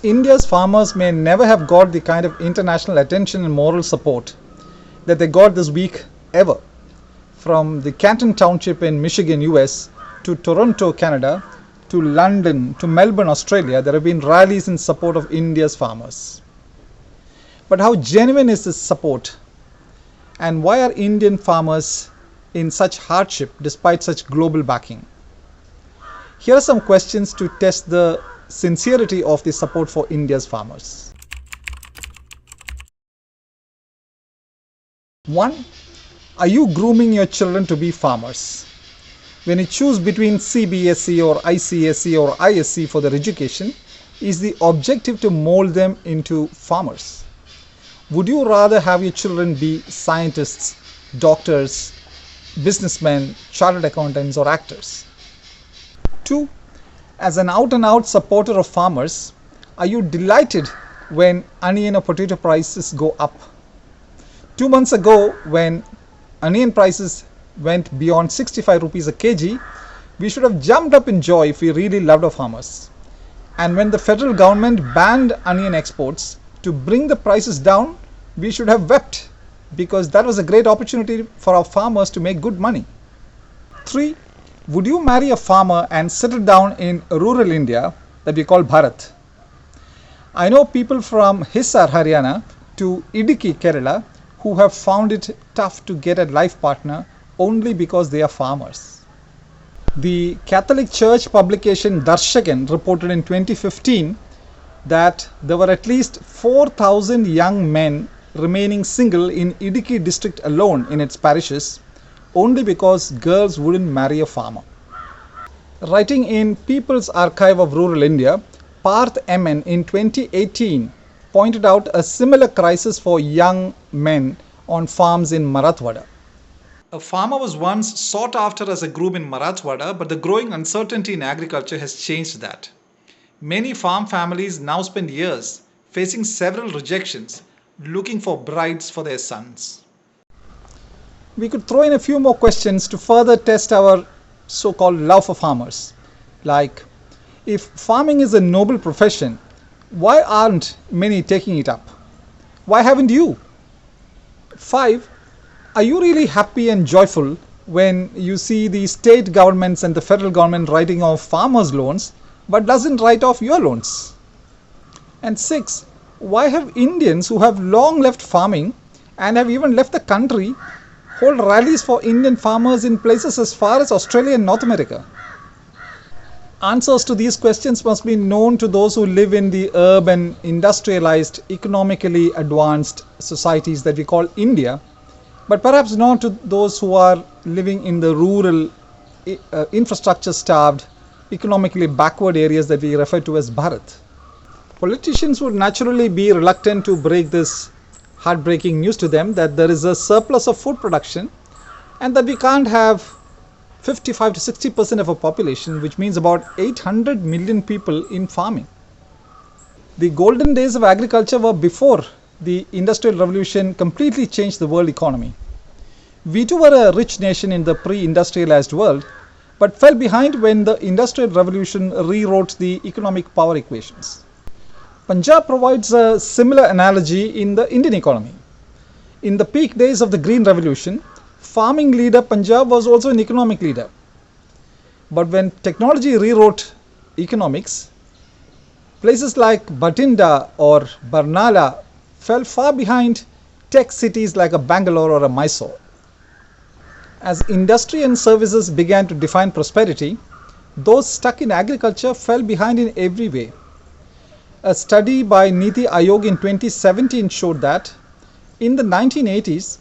India's farmers may never have got the kind of international attention and moral support that they got this week ever. From the Canton Township in Michigan, US, to Toronto, Canada, to London, to Melbourne, Australia, there have been rallies in support of India's farmers. But how genuine is this support? And why are Indian farmers in such hardship despite such global backing? Here are some questions to test the sincerity of the support for India's farmers. 1. Are you grooming your children to be farmers? When you choose between CBSE or ICSE or ISC for their education, is the objective to mold them into farmers? Would you rather have your children be scientists, doctors, businessmen, chartered accountants, or actors? 2. As an out-and-out supporter of farmers, are you delighted when onion or potato prices go up? 2 months ago, when onion prices went beyond 65 rupees a kg, we should have jumped up in joy if we really loved our farmers. And when the federal government banned onion exports to bring the prices down, we should have wept, because that was a great opportunity for our farmers to make good money. 3. Would you marry a farmer and settle down in rural India that we call Bharat? I know people from Hisar, Haryana to Idiki, Kerala, who have found it tough to get a life partner only because they are farmers. The Catholic Church publication Darshakan reported in 2015 that there were at least 4,000 young men remaining single in Idiki district alone in its parishes only because girls wouldn't marry a farmer. Writing in People's Archive of Rural India, Parth MN in 2018 pointed out a similar crisis for young men on farms in Marathwada. A farmer was once sought after as a groom in Marathwada, but the growing uncertainty in agriculture has changed that. Many farm families now spend years facing several rejections, looking for brides for their sons. We could throw in a few more questions to further test our so-called love for farmers. Like, if farming is a noble profession, why aren't many taking it up? Why haven't you? 5. Are you really happy and joyful when you see the state governments and the federal government writing off farmers' loans but doesn't write off your loans? And 6. Why have Indians who have long left farming and have even left the country hold rallies for Indian farmers in places as far as Australia and North America? Answers to these questions must be known to those who live in the urban, industrialized, economically advanced societies that we call India, but perhaps not to those who are living in the rural, infrastructure-starved, economically backward areas that we refer to as Bharat. Politicians would naturally be reluctant to break this heartbreaking news to them that there is a surplus of food production and that we can't have 55 to 60% of our population, which means about 800 million people in farming. The golden days of agriculture were before the Industrial Revolution completely changed the world economy. We too were a rich nation in the pre-industrialized world, but fell behind when the Industrial Revolution rewrote the economic power equations. Punjab provides a similar analogy in the Indian economy. In the peak days of the Green Revolution, farming leader Punjab was also an economic leader. But when technology rewrote economics, places like Bathinda or Barnala fell far behind tech cities like a Bangalore or a Mysore. As industry and services began to define prosperity, those stuck in agriculture fell behind in every way. A study by Niti Aayog in 2017 showed that in the 1980s,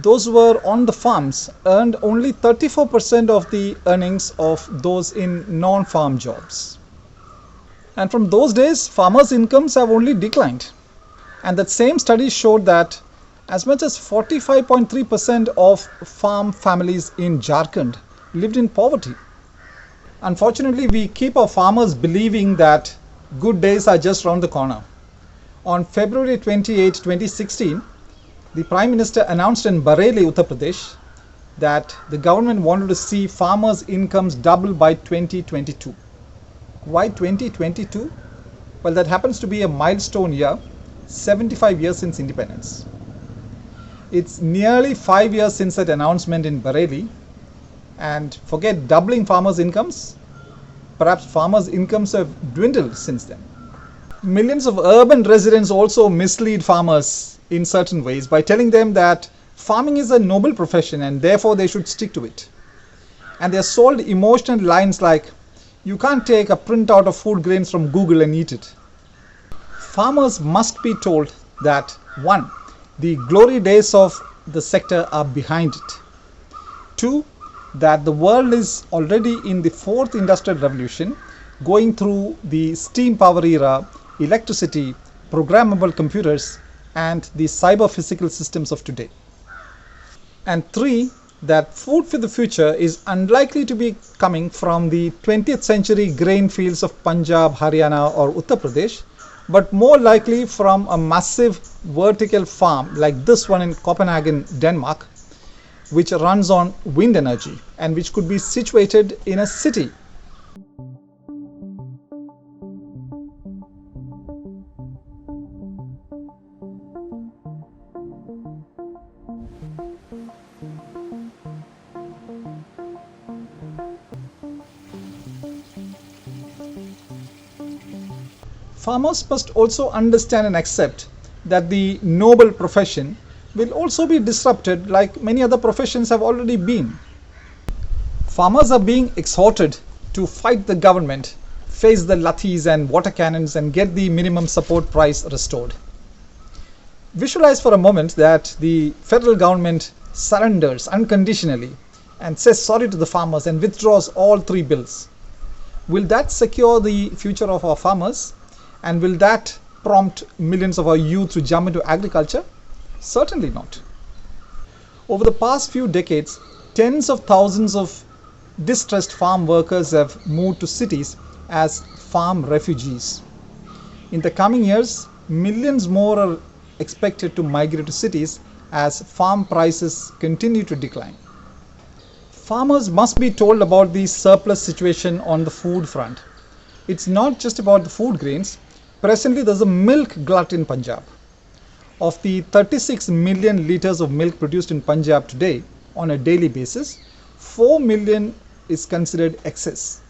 those who were on the farms earned only 34% of the earnings of those in non-farm jobs. And from those days, farmers' incomes have only declined. And that same study showed that as much as 45.3% of farm families in Jharkhand lived in poverty. Unfortunately, we keep our farmers believing that good days are just around the corner. On February 28, 2016, the Prime Minister announced in Bareilly, Uttar Pradesh, that the government wanted to see farmers' incomes double by 2022. Why 2022? Well, that happens to be a milestone year, 75 years since independence. It's nearly 5 years since that announcement in Bareilly, and forget doubling farmers' incomes, perhaps farmers' incomes have dwindled since then. Millions of urban residents also mislead farmers in certain ways by telling them that farming is a noble profession and therefore they should stick to it. And they are sold emotional lines like, you can't take a printout of food grains from Google and eat it. Farmers must be told that 1. The glory days of the sector are behind it. 2. That the world is already in the 4th industrial revolution, going through the steam power era, electricity, programmable computers, and the cyber-physical systems of today. And 3, that food for the future is unlikely to be coming from the 20th century grain fields of Punjab, Haryana or Uttar Pradesh, but more likely from a massive vertical farm like this one in Copenhagen, Denmark, which runs on wind energy and which could be situated in a city. Farmers must also understand and accept that the noble profession will also be disrupted like many other professions have already been. Farmers are being exhorted to fight the government, face the lathis and water cannons and get the minimum support price restored. Visualize for a moment that the federal government surrenders unconditionally and says sorry to the farmers and withdraws all 3 bills. Will that secure the future of our farmers? And will that prompt millions of our youth to jump into agriculture? Certainly not. Over the past few decades, tens of thousands of distressed farm workers have moved to cities as farm refugees. In the coming years, millions more are expected to migrate to cities as farm prices continue to decline. Farmers must be told about the surplus situation on the food front. It's not just about the food grains. Presently, there's a milk glut in Punjab. Of the 36 million liters of milk produced in Punjab today on a daily basis, 4 million is considered excess.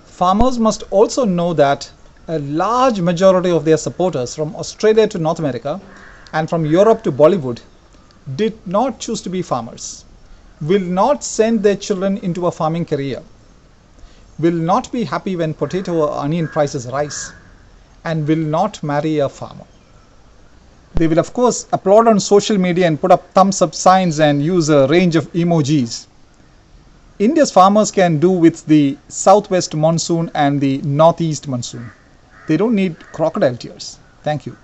Farmers must also know that a large majority of their supporters from Australia to North America and from Europe to Bollywood did not choose to be farmers, will not send their children into a farming career, will not be happy when potato or onion prices rise, and will not marry a farmer. They will of course applaud on social media and put up thumbs up signs and use a range of emojis. India's farmers can do with the southwest monsoon and the northeast monsoon. They don't need crocodile tears. Thank you.